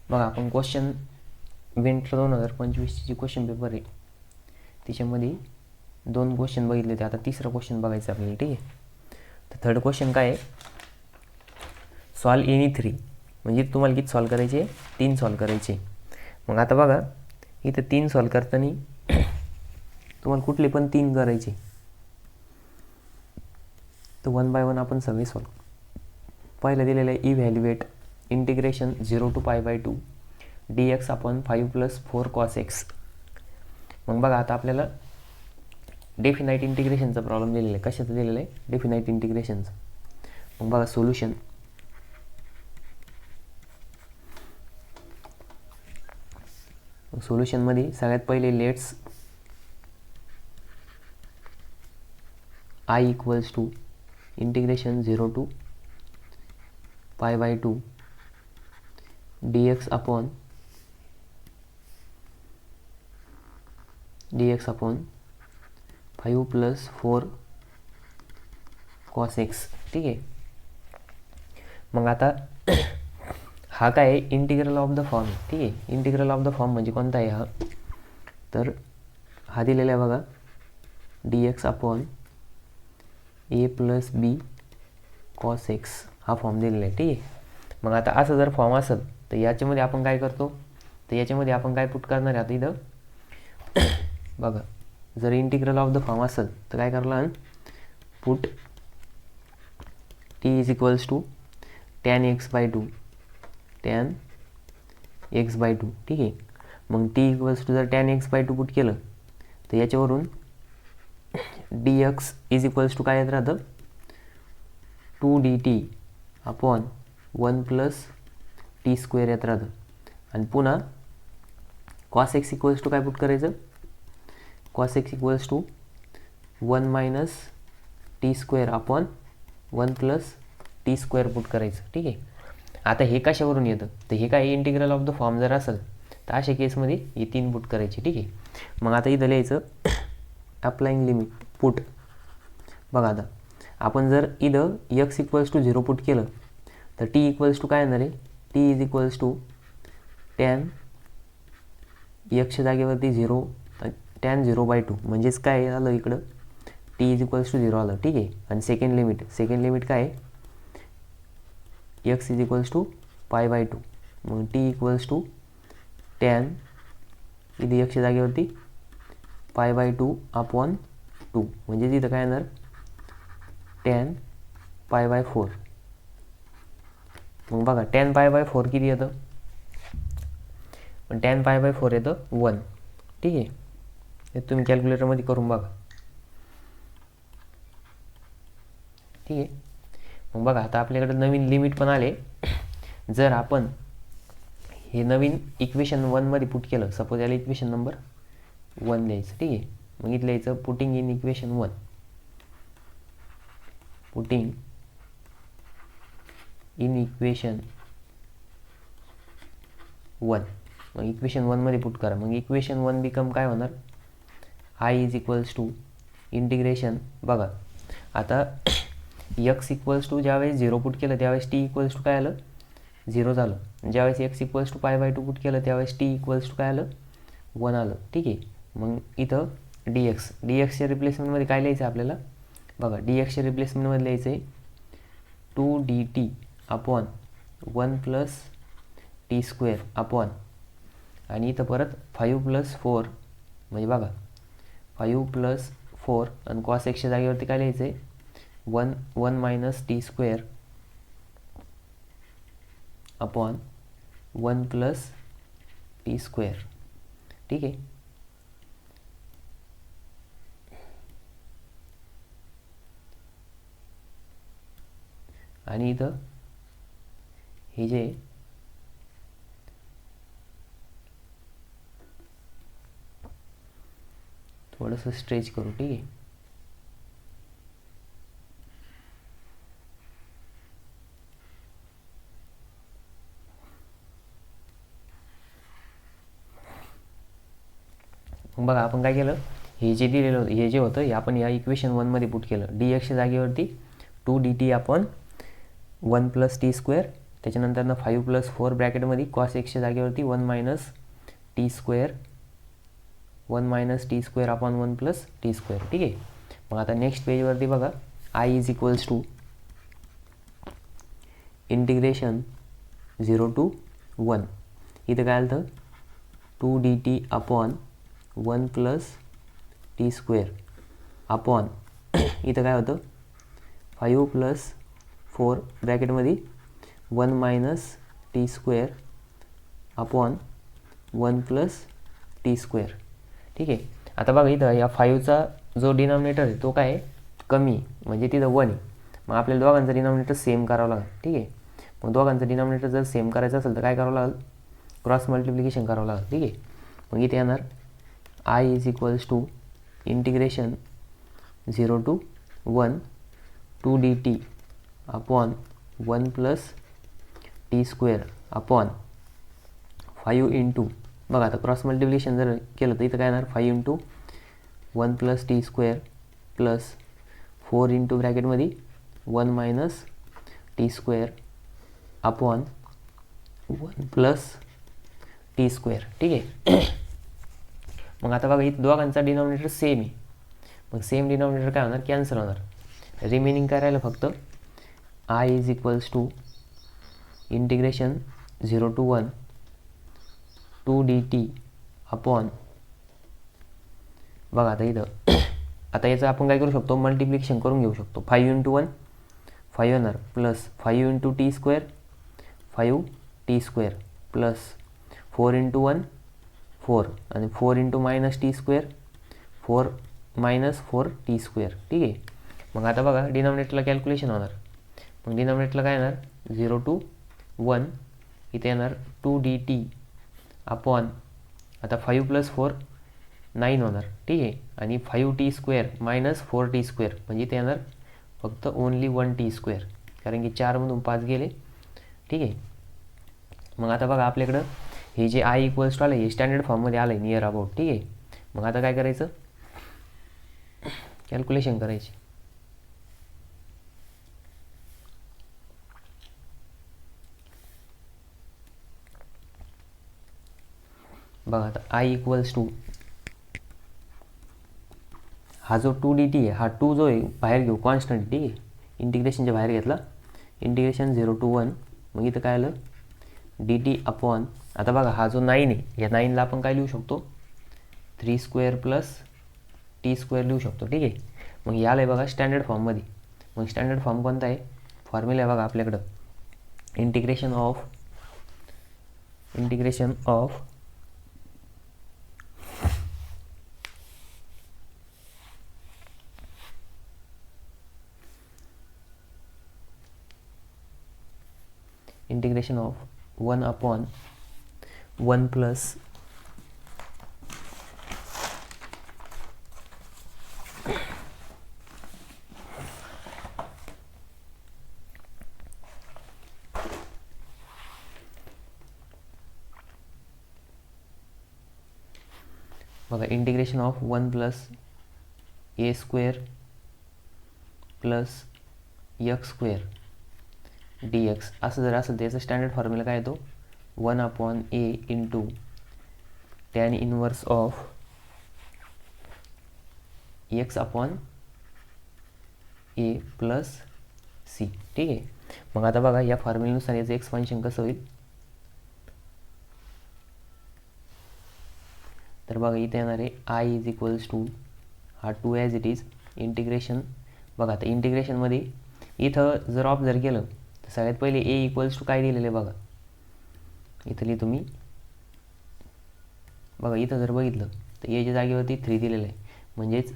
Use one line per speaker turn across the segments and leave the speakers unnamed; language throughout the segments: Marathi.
बघा आपण क्वेश्चन विंटर 2025 जी क्वेश्चन पेपर आहे त्याच्यामध्ये 2 क्वेश्चन बघितले होते. आता तिसरा क्वेश्चन बघायचा आपल्याला. ठीक आहे. तर थर्ड क्वेश्चन काय आहे, सॉल्व एनी 3. म्हणजे तुम्हाला किती सॉल्व करायचे, 3 सॉल्व करायचे. मग आता बघा इथं 3 सॉल्व करताना तुम्हाला कुठले पण 3 करायचे. तर 1 बाय 1 आपण सगळे सॉल्व. पहिलं दिलेलं आहे evaluate integration 0 to π/2 dx upon 5 + 4 cos x. मग बघा आता आपल्याला डेफिनाइट इंटिग्रेशनचा प्रॉब्लेम दिलेला आहे. कशाचं दिलेलं आहे, डेफिनाइट इंटिग्रेशनचं. मग बघा सोल्युशन. सोल्युशनमध्ये सगळ्यात पहिले let's I equals to integration 0 to π/2 dx upon 5 + 4 cos x. ठीक आहे. मग आता हा काय आहे, इंटिग्रल ऑफ द फॉर्म. ठीक आहे. इंटिग्रल ऑफ द फॉर्म म्हणजे कोणता आहे हा, तर हा दिलेला आहे बघा dx upon a + b cos x हा फॉर्म दिलेला आहे. ठीक आहे. मग आता असं जर फॉर्म असेल तर याच्यामध्ये आपण काय करतो, तर याच्यामध्ये आपण काय पुट करणार आहे आता इथं बघा जर इंटिग्रल ऑफ द फॉर्म असेल तर काय करणार, put t = tan x/2 tan x/2. ठीक आहे. मग t = जर tan x/2 पुट केलं तर याच्यावरून dx = काय येत राहतं, 2dt अपॉन 1 + t² येत राहतं. आणि पुन्हा cos x = काय पुट करायचं, cos x = 1 - t² upon 1 + t² put करायचं. ठीक आहे. आता हे कशावरून येतं, तर हे काय इंटिग्रल ऑफ द फॉर्म जर असेल तर अशा केसमध्ये हे 3 पुट करायचे. ठीक आहे. मग आता इथं लिहायचं अप्लाइंग लिमिट पुट. बघा आता आपण जर इथं x = 0 पुट केलं तर t = काय येणार आहे, t = tan x जागेवरती 0 tan 0/2 म्हणजेच काय आलं इकडं t = 0 आलं. ठीक आहे. आणि सेकंड लिमिट काय आहे, x = π/2 मग t = tan इथे x जागेवरती π/2 अपॉन 2 म्हणजे तिथं काय येणार tan π/4. मग बघा tan π/4 किती येतं, पण tan π/4 येतं 1. ठीक आहे. हे तुम्ही कॅल्क्युलेटरमध्ये करून बघा. ठीक आहे. मग बघा आता आपल्याकडे नवीन लिमिट पण आले. जर आपण हे नवीन इक्वेशन 1मध्ये पुट केलं, सपोज याला इक्वेशन नंबर 1 लिहायचं. ठीक आहे. मग इथं लिहायचं putting in equation 1, putting in equation 1. मग इक्वेशन 1मध्ये पुट करा. मग इक्वेशन 1 बिकम काय होणार, I = इंटिग्रेशन. बघा आता x = ज्यावेळेस 0 पुट केलं त्यावेळेस t = काय आलं, 0 झालं. ज्यावेळेस x = π/2 पुट केलं त्यावेळेस t = काय आलं, 1 आलं. ठीक आहे. मग इथं dxच्या रिप्लेसमेंटमध्ये काय लिहायचं आपल्याला, बघा dxच्या रिप्लेसमेंटमध्ये लिहायचं आहे 2dt अपॉन 1 + t² अपॉन आणि इथं परत 5 + 4 म्हणजे बघा 5 + 4 आणि cos xच्या जागेवरती काय लिहायचं आहे 1 - t² अपॉन 1 + t². ठीक आहे. आणि इथं हे जे थोडंसं स्ट्रेच करू. ठीक आहे. मग बघा आपण काय केलं, हे जे दिलेलं होतं हे जे होतं हे आपण या इक्वेशन 1मध्ये पुट केलं. dxच्या जागेवरती 2dt अपॉन 1 + t² त्याच्यानंतरनं 5 + 4 ब्रॅकेटमध्ये कॉस एक्सच्या जागेवरती 1 - t², 1 - t² अपॉन 1 + t². ठीक आहे. मग आता नेक्स्ट पेजवरती बघा, I = इंटिग्रेशन 0 to 1. इथं काय आलं, 2 dt अपॉन 1 + t² अपॉन इथं काय होतं, 5 + 4 ब्रॅकेटमध्ये 1 - t² अपॉन 1 + t². ठीक आहे. आता बघा इथं या 5चा जो डिनॉमिनेटर आहे तो काय आहे, कमी, म्हणजे तिथं 1 आहे. मग आपल्याला दोघांचं डिनॉमिनेटर सेम करावं लागेल. ठीक आहे. मग दोघांचं डिनॉमिनेटर जर सेम करायचं असेल तर काय करावं लागेल, क्रॉस मल्टिप्लिकेशन करावं लागेल. ठीक आहे. मग इथे येणार I = integration 0 to 1 2 dt upon 1 + t² upon 5 into, बघा आता क्रॉस मल्टिप्लिकेशन जर केलं तर इथं काय येणार, 5 × 1 + t² plus 4 into ब्रॅकेटमध्ये 1 - t² upon 1 + t². ठीक आहे. मग आता बघा इथं दोघांचा डिनॉमिनेटर सेम आहे. मग सेम डिनॉमिनेटर काय होणार, कॅन्सल होणार. रिमेनिंग करायला फक्त I = integration 0 to 1 2 dt upon, बघा आता इथं आता याचं आपण काय करू शकतो, मल्टिप्लिकेशन करून घेऊ शकतो. 5 × 1 5 येणार, प्लस 5 × t² 5 t² प्लस 4 × 1 4 आणि 4 × -t² 4 - 4 t². ठीक आहे. मग आता बघा डिनॉमिनेटरला कॅल्क्युलेशन होणार. मग डिनॉमिनेटरला काय येणार, 0 to 1 इथे येणार 2 dt अपॉन, आता 5 + 4 9 होणार. ठीक आहे. आणि 5 t² - 4 t² म्हणजे इथे येणार फक्त ओनली 1 t², कारण की 4मधून 5 गेले. ठीक आहे. मग आता बघा आपल्याकडं हे जे I = आलं हे स्टँडर्ड फॉर्ममध्ये आलं आहे, नियर अबाउट. ठीक आहे. मग आता काय करायचं, कॅल्क्युलेशन करायची. बघा आता I = हा जो 2 dt आहे, हा 2 जो आहे बाहेर घेऊ, कॉन्स्टंट. ठीक आहे. इंटिग्रेशनच्या बाहेर घेतला, इंटिग्रेशन 0 to 1. मग इथं काय आलं, dt अपॉन, आता बघा हा जो 9 आहे, या 9ला आपण काय लिहू शकतो, 3² + t² लिहू शकतो. ठीक आहे. मग हे आलं आहे बघा स्टँडर्ड फॉर्ममध्ये. मग स्टँडर्ड फॉर्म कोणता आहे, फॉर्म्युला आहे बघा आपल्याकडं, integration of integration of 1 upon 1 + बघा integration of 1 + a² + x² dx असं जर असेल तर याचा स्टँडर्ड फॉर्म्युला काय येतो, 1/a into tan inverse of x upon a + c. ठीक आहे. मग आता बघा या फॉर्म्युल्यानुसार याचं एक्सपान्शन कसं होईल, तर बघा इथे येणार आहे I = हा 2 ॲज इट इज इंटिग्रेशन. बघा आता इंटिग्रेशनमध्ये इथं जर ऑब्झर्व केलं तर सगळ्यात पहिले a = काय दिलेलं आहे बघा, इथं लिहितो मी. बघा इथं जर बघितलं तर एच्या जागेवरती 3 दिलेलं आहे, म्हणजेच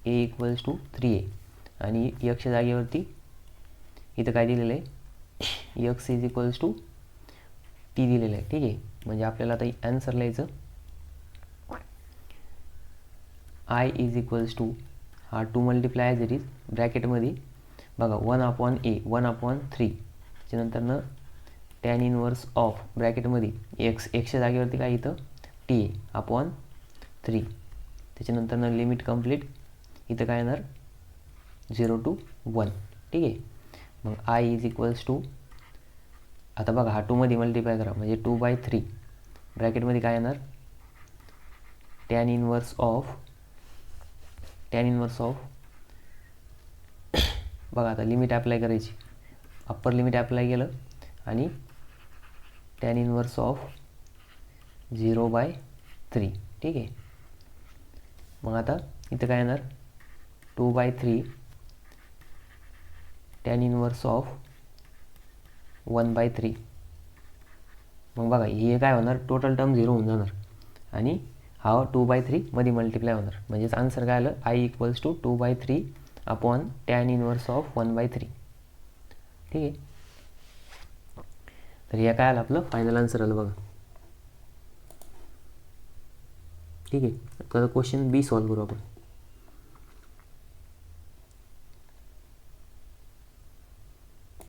a = 3 आहे. आणि यक्षच्या जागेवरती इथं काय दिलेलं आहे, x = t दिलेलं आहे. ठीक आहे. म्हणजे आपल्याला आता आन्सर लिहायचं, I = हा 2 मल्टिप्लाय ॲज इट इज ब्रॅकेटमध्ये बघा 1/a 1/3, त्याच्यानंतरनं tan इनवर्स ऑफ ब्रॅकेटमध्ये एक्सच्या जागेवरती काय इथं t अपॉन 3, त्याच्यानंतरनं लिमिट कंप्लीट, इथं काय येणार 0 to 1. ठीक आहे. मग I = आता बघा हा 2 मध्ये मल्टिप्लाय करा म्हणजे 2/3 ब्रॅकेटमध्ये काय येणार टॅन इनवर्स ऑफ बघा आता लिमिट अप्लाय करायची अप्पर लिमिट अप्लाय केलं आणि टॅन इनवर्स ऑफ 0/3 ठीक आहे. मग आता इथं काय येणार 2/3 टॅन इनवर्स ऑफ 1/3. मग बघा हे काय होणार टोटल टर्म 0 होऊन जाणार आणि हा 2/3 मध्ये मल्टिप्लाय होणार म्हणजेच आन्सर काय आलं I = 2/3 upon tan inverse of 1/3. ठीक आहे. तर हे काय आलं आपलं फायनल आन्सर आलं बघा. ठीक आहे. आता क्वेश्चन बी सॉल्व्ह करू आपण.